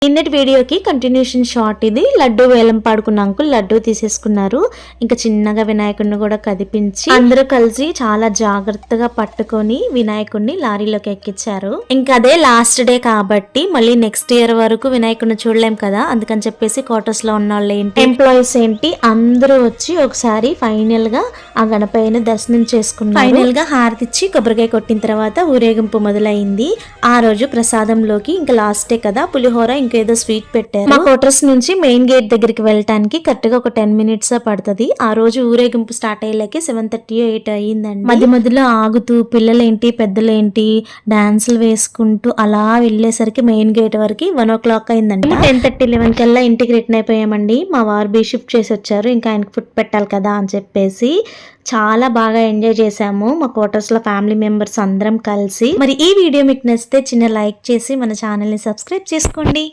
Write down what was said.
నిన్నటి వీడియోకి continuation short ఇది. లడ్డు వేలం పాడుకున్న అంకుల్ లడ్డు తీసేసుకున్నారు. ఇంకా చిన్నగా వినాయకుడిని కూడా కదిపించి అందరూ కలిసి చాలా జాగ్రత్తగా పట్టుకొని వినాయకుడిని లారీలోకి ఎక్కించారు. ఇంకా అదే లాస్ట్ డే కాబట్టి మళ్ళీ నెక్స్ట్ ఇయర్ వరకు వినాయకుడిని చూడలేం కదా, అందుకని చెప్పేసి క్వార్టర్స్ లో ఉన్న వాళ్ళు ఏంటి, ఎంప్లాయీస్ ఏంటి, అందరూ వచ్చి ఒకసారి ఫైనల్ గా ఆ గణపయ్యని దర్శనం చేసుకున్నారు. ఫైనల్ గా హారతిచ్చి కొబ్బరికాయ కొట్టిన తర్వాత ఊరేగింపు మొదలైంది. ఆ రోజు ప్రసాదంలోకి ఇంకా లాస్ట్ డే కదా పులిహోర ఏదో స్వీట్ పెట్టారు. మా క్వార్టర్స్ నుంచి మెయిన్ గేట్ దగ్గరికి వెళ్ళటానికి కరెక్ట్ గా ఒక 10 minutes పడుతుంది. ఆ రోజు ఊరేగింపు స్టార్ట్ అయ్యేలాకి 7:30 8 అయ్యిందండి. మధ్య మధ్యలో ఆగుతూ పిల్లలేంటి పెద్దలేంటి డాన్సులు వేసుకుంటూ అలా వెళ్ళేసరికి మెయిన్ గేట్ వరకు 1 o'clock అయిందండి. 10:30 11 కల్లా ఇంటికి రిటర్న్ అయిపోయామండి. మా వారు బీ షిఫ్ట్ చేసి వచ్చారు, ఇంకా ఆయనకి ఫుడ్ పెట్టాలి కదా అని చెప్పేసి చాలా బాగా ఎంజాయ్ చేసాము మా క్వార్టర్స్ లో ఫ్యామిలీ మెంబర్స్ అందరం కలిసి. మరి ఈ వీడియో మీకు నచ్చితే చిన్న లైక్ చేసి మన ఛానల్ ని సబ్స్క్రైబ్ చేసుకోండి.